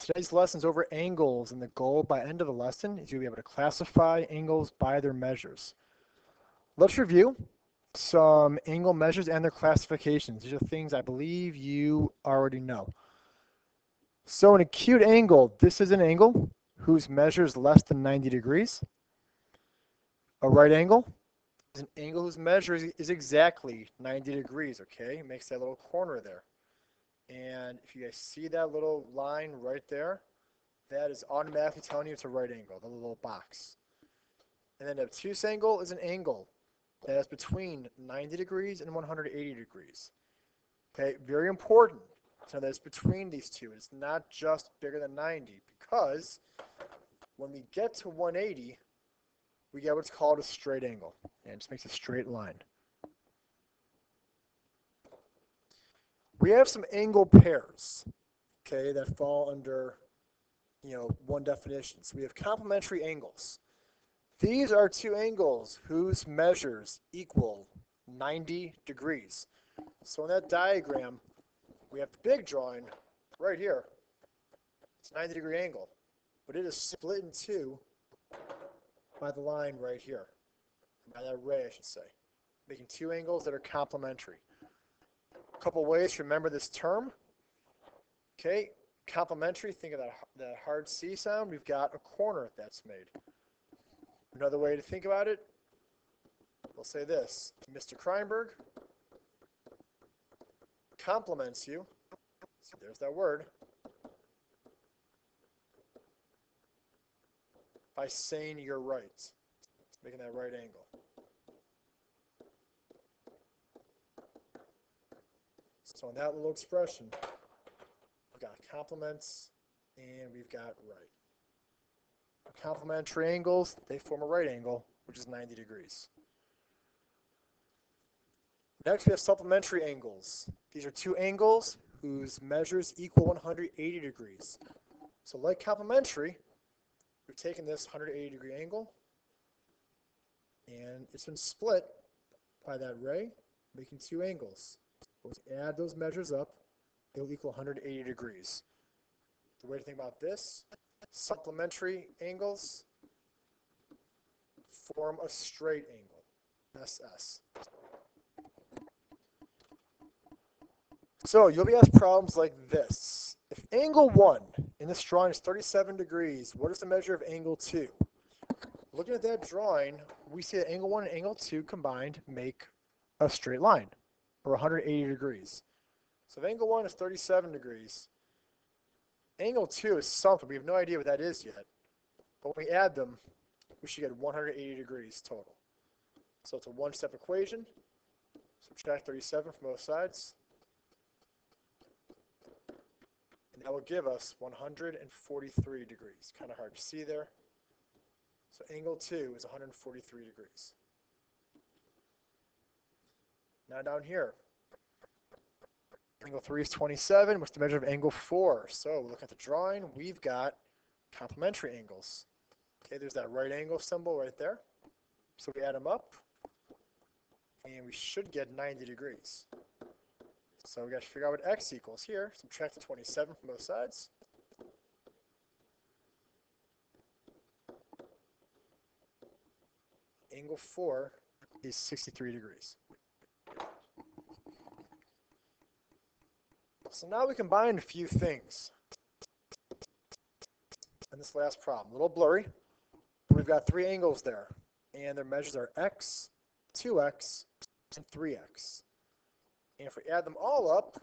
Today's lesson is over angles, and the goal by end of the lesson is you'll be able to classify angles by their measures. Let's review some angle measures and their classifications. These are things I believe you already know. So an acute angle, this is an angle whose measure is less than 90 degrees. A right angle is an angle whose measure is exactly 90 degrees, okay? It makes that little corner there. And if you guys see that little line right there, that is automatically telling you it's a right angle, the little box. And then an obtuse angle is an angle that is between 90 degrees and 180 degrees. Okay, very important to know that it's between these two. It's not just bigger than 90, because when we get to 180, we get what's called a straight angle, and it just makes a straight line. We have some angle pairs, okay, that fall under, one definition. So we have complementary angles. These are two angles whose measures equal 90 degrees. So in that diagram, we have the big drawing right here. It's a 90-degree angle, but it is split in two by the line right here, by that ray, I should say, making two angles that are complementary. A couple ways to remember this term. Okay, complementary, think of that hard C sound. We've got a corner that's made. Another way to think about it, we'll say this: Mr. Kreinberg compliments you. So there's that word. By saying you're right, making that right angle. So in that little expression, we've got compliments and we've got right. Complementary angles, they form a right angle, which is 90 degrees. Next, we have supplementary angles. These are two angles whose measures equal 180 degrees. So like complementary, we've taken this 180-degree angle, and it's been split by that ray, making two angles. We'll add those measures up, it'll equal 180 degrees. The way to think about this, supplementary angles form a straight angle, SS. So you'll be asked problems like this. If angle 1 in this drawing is 37 degrees, what is the measure of angle 2? Looking at that drawing, we see that angle 1 and angle 2 combined make a straight line, or 180 degrees. So if angle 1 is 37 degrees, angle 2 is something. We have no idea what that is yet. But when we add them, we should get 180 degrees total. So it's a one-step equation. Subtract 37 from both sides. And that will give us 143 degrees. Kind of hard to see there. So angle 2 is 143 degrees. Now down here, angle 3 is 27. What's the measure of angle 4? So look at the drawing. We've got complementary angles. Okay, there's that right angle symbol right there. So we add them up, and we should get 90 degrees. So we got to figure out what x equals here. Subtract the 27 from both sides. Angle 4 is 63 degrees. So now we combine a few things in this last problem. A little blurry. We've got three angles there, and their measures are x, 2x, and 3x. And if we add them all up,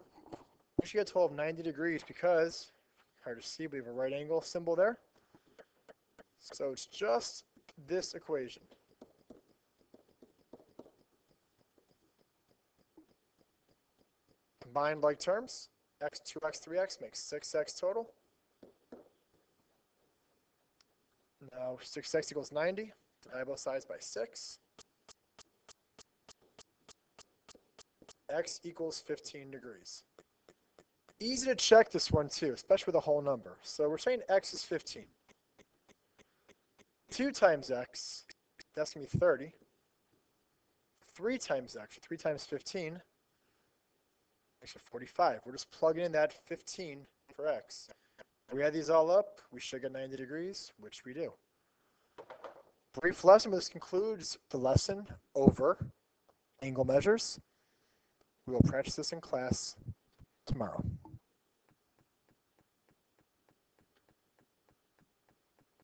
we should get a total of 90 degrees because, hard to see, we have a right angle symbol there. So it's just this equation. Combined like terms, x, 2x, 3x makes 6x total. Now 6x equals 90. Divide both sides by 6. X equals 15 degrees. Easy to check this one too, especially with a whole number. So we're saying x is 15. 2 times x, that's going to be 30. 3 times x, 3 times 15, makes it 45. We're just plugging in that 15 for x. If we add these all up, we should get 90 degrees, which we do. Brief lesson, but this concludes the lesson over angle measures. We will practice this in class tomorrow.